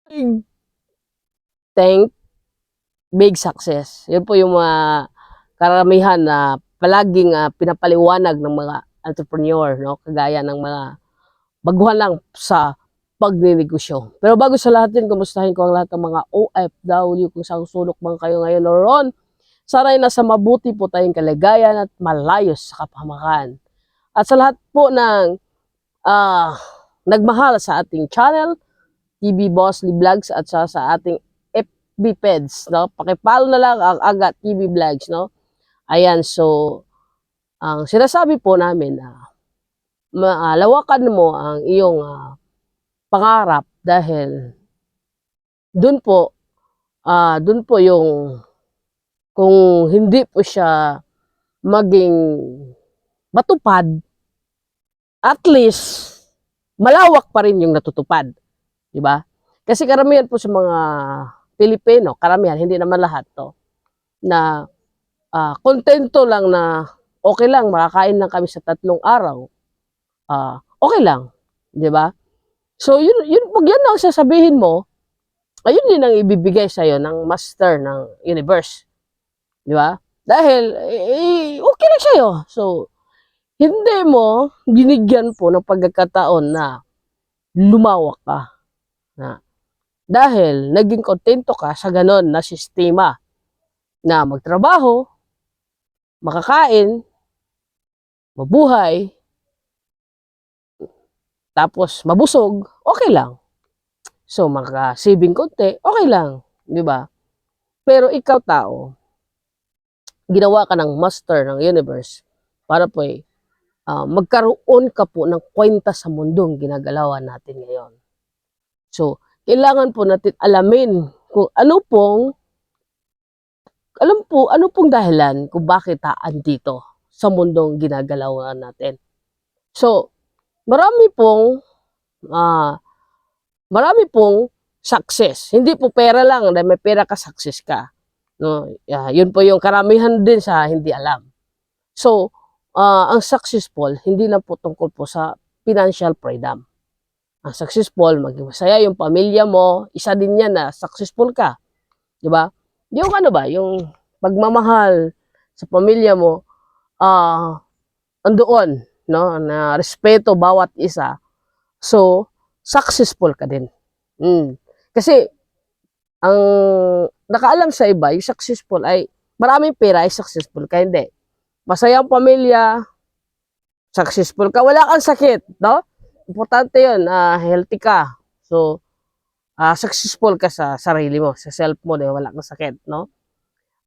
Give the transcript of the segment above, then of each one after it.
Big thank, big success. Yun po yung mga karamihan na palaging pinapaliwanag ng mga entrepreneur, no? Kagaya ng mga baguhan lang sa pagninegosyo. Pero bago sa lahat din, kumustahin ko ang lahat ng mga OFW kung saan sulok man kayo ngayon o ron. Sana'y nasa mabuti po tayong kalagayan at malayos sa kapahamakan. At sa lahat po ng ah, nagmahal sa ating channel, TV Bossly Vlogs at sa ating FB Peds, no? Pakipalo na lang ang Aga TV Vlogs, no? Ayan, so ang sinasabi po namin na lawakan mo ang iyong pangarap dahil dun po yung kung hindi po siya maging matupad, at least malawak pa rin yung natutupad, di ba? Kasi karamihan po sa mga Pilipino, karamihan, hindi naman lahat to, na kontento lang na okay lang, makakain lang kami sa 3 araw, okay lang, di ba? So, pag yan ang sasabihin mo, ayun din ang ibibigay sa'yo ng master ng universe, di ba? Dahil, okay lang sa'yo. So, hindi mo binigyan po ng pagkakataon na lumawak ka. Na, dahil naging kontento ka sa ganon na sistema na magtrabaho, makakain, mabuhay, tapos mabusog, okay lang. So, maka-saving konti, okay lang. Di ba? Pero ikaw tao, ginawa ka ng master ng universe para po magkaroon ka po ng kwenta sa mundong ginagalawan natin ngayon. So, kailangan po natin alamin kung ano pong dahilan kung bakit andito sa mundong ginagalawan natin. So, marami pong uh, marami pong success. Hindi po pera lang, dahil may pera ka, success ka. No? Yun po yung karamihan din sa hindi alam. So, ang successful, hindi lang po tungkol po sa financial freedom. Ang successful, maging masaya yung pamilya mo, isa din yan na successful ka. Di ba? Yung ano ba, yung pagmamahal sa pamilya mo, andoon, no? Na respeto bawat isa. So, successful ka din. Kasi, ang nakaalam sa iba, yung successful ay, maraming pera ay successful ka, hindi. Masayang pamilya, successful ka, wala kang sakit, no? Importante yun, healthy ka. So, successful ka sa sarili mo, sa self mo, di, wala kang sakit, no?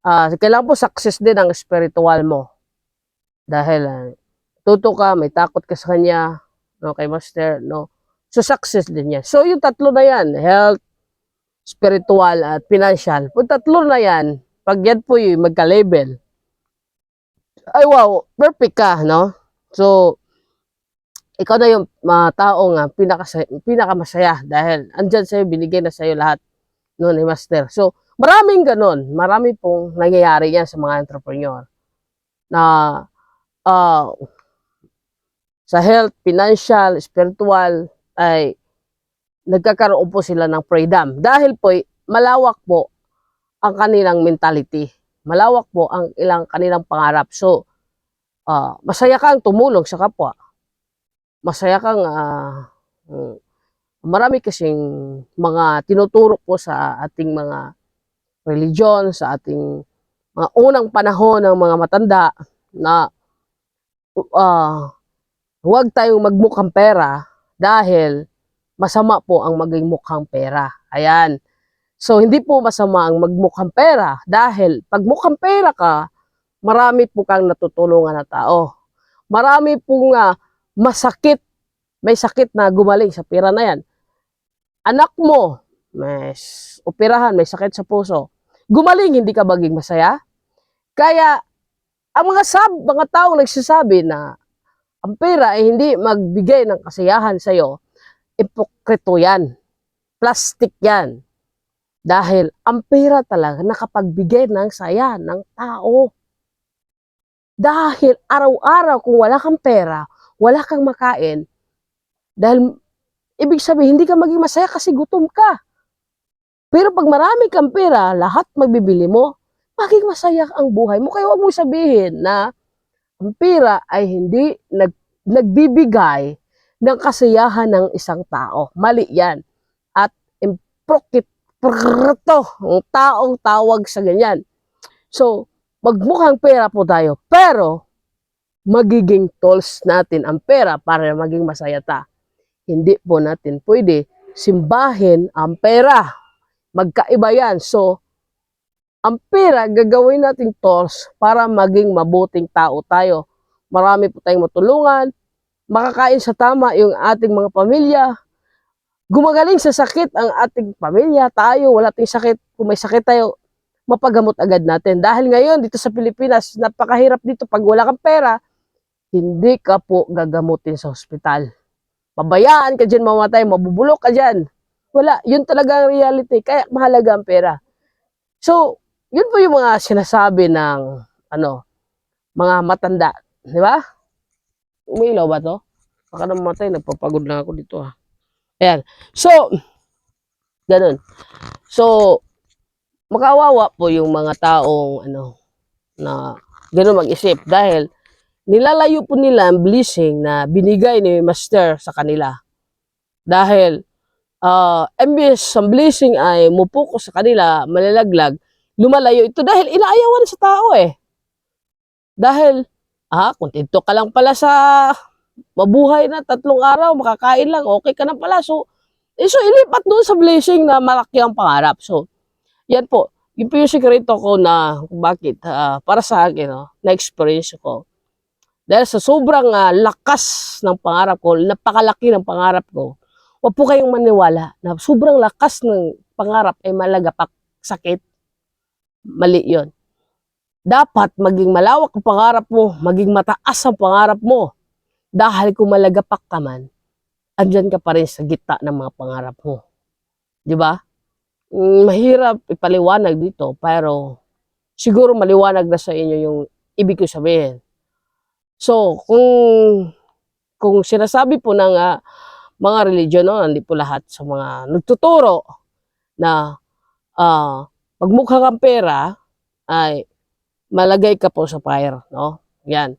Kailangan po success din ang spiritual mo. Dahil, tuto ka, may takot ka sa kanya, no, kay master, no? So, success din yan. So, yung tatlo na yan, health, spiritual, at financial. Kung tatlo na yan, pag yan po yung magka-label, ay wow, perfect ka, no? So, ikaw na yung taong pinakamasaya dahil andyan sa'yo, binigay na sa'yo lahat no, ni Master. So, maraming ganun. Marami pong nangyayari yan sa mga entrepreneur na uh, sa health, financial, spiritual, ay nagkakaroon po sila ng freedom. Dahil po, malawak po ang kanilang mentality. Malawak po ang kanilang pangarap. So, masaya kang tumulong sa kapwa. Masaya kang marami kasing mga tinuturo po sa ating mga religion, sa ating mga unang panahon ng mga matanda na huwag tayong magmukhang pera dahil masama po ang maging mukhang pera. Ayan. So, hindi po masama ang magmukhang pera dahil pag mukhang pera ka, marami po kang natutulungan na tao. Marami pong masakit, may sakit na gumaling sa pera na yan. Anak mo, may operahan, may sakit sa puso. Gumaling, hindi ka maging masaya? Kaya, ang mga taong nagsasabi na ang pera ay hindi magbigay ng kasiyahan sa'yo, ipokrito yan. Plastic yan. Dahil ang pera talaga nakapagbigay ng saya ng tao. Dahil araw-araw kung wala kang pera, wala kang makain, dahil ibig sabihin hindi ka maging masaya kasi gutom ka. Pero pag marami kang pera, lahat magbibili mo, maging masaya ang buhay mo. Kaya huwag mo sabihin na ang pera ay hindi nagbibigay ng kasiyahan ng isang tao. Mali yan. At improkit prito ang taong tawag sa ganyan. So, magmukhang pera po tayo, pero magiging tools natin ang pera para maging masaya ta. Hindi po natin pwede simbahin ang pera. Magkaiba yan. So, ang pera, gagawin natin tools para maging mabuting tao tayo. Marami po tayong matulungan, makakain sa tama yung ating mga pamilya, gumagaling sa sakit ang ating pamilya, tayo, wala tayong sakit, kung may sakit tayo, mapagamot agad natin. Dahil ngayon, dito sa Pilipinas, napakahirap dito, pag wala kang pera, hindi ka po gagamutin sa ospital. Pabayaan ka dyan mamatay, mabubulok ka dyan. Wala, yun talaga ang reality, kaya mahalaga ang pera. So, yun po yung mga sinasabi ng, mga matanda. Di ba? Umiilaw ba to? Baka namatay, nagpapagod na ako dito ha. Ayan. So, ganun. So, makawawa po yung mga taong, na ganun mag-isip. Dahil, nilalayo po nila ang blessing na binigay ni Master sa kanila. Dahil, imbes ang blessing ay mupuko sa kanila, malalaglag, lumalayo ito dahil inaayawan sa tao eh. Dahil, kontento ka lang pala sa mabuhay na 3 araw, makakain lang, okay ka na pala. So ilipat doon sa blessing na malaki ang pangarap. So, yan po. Yun po yung sekreto ko na kung bakit, para sa akin, na-experience ko. Dahil sa sobrang lakas ng pangarap ko, napakalaki ng pangarap ko, huwag po kayong maniwala na sobrang lakas ng pangarap ay malagapak sakit. Mali yun. Dapat maging malawak ang pangarap mo, maging mataas ang pangarap mo. Dahil kung malagapak ka man, andyan ka pa rin sa gitna ng mga pangarap mo. Di ba? Mahirap ipaliwanag dito, pero siguro maliwanag na sa inyo yung ibig ko sabihin. So, kung sinasabi po ng mga religion, hindi po lahat sa mga nagtuturo na magmukha kang pera ay malagay ka po sa fire, no? Yan.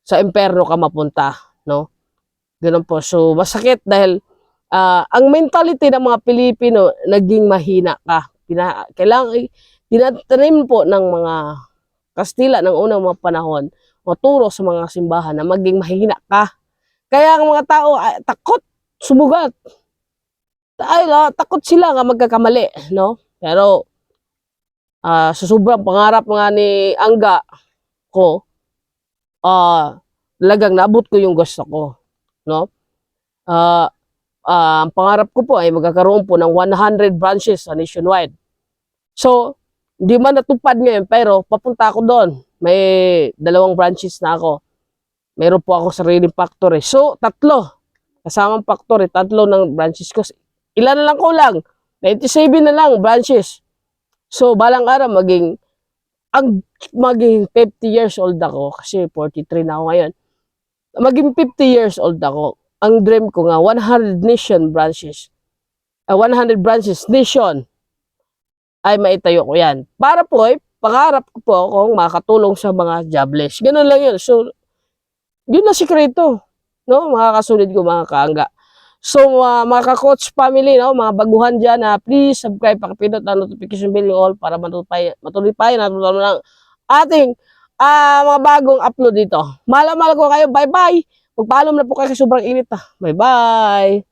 Sa impyerno ka mapunta, no? Ganun po. So, masakit dahil ang mentality ng mga Pilipino naging mahina ka. Kailangan tinatanim po ng mga Kastila ng unang mga panahon, maturo sa mga simbahan na maging mahina ka. Kaya ang mga tao takot sumugat. Dahil takot sila nga magkakamali, no? Pero sa sobrang pangarap nga ni Angga ko, talagang naabot ko yung gusto ko, no? Ang pangarap ko po ay magkakaroon po ng 100 branches sa nationwide. So, hindi man natupad ngayon, pero papunta ako doon. May 2 branches na ako. Meron po ako sariling factory. So, 3. Kasamang factory, 3 ng branches ko. Ilan na lang ko lang? 97 na lang branches. So, balang araw maging 50 years old ako, kasi 43 na ako ngayon. Maging 50 years old ako. Ang dream ko nga, 100 branches nation, ay maitayo ko yan. Para po, pangarap ko po akong makatulong sa mga jobless. Ganun lang yun. So, yun na sikreto, no? Mga kasunod ko, mga kaangga. So, mga ka-coach family, no? Mga baguhan dyan, please subscribe, pakipindot ang notification bell all para matuloy pa yun ng ating mga bagong upload dito. Mahal ko kayo. Bye-bye. Magpaalam na po kayo kasi sobrang init. Bye-bye.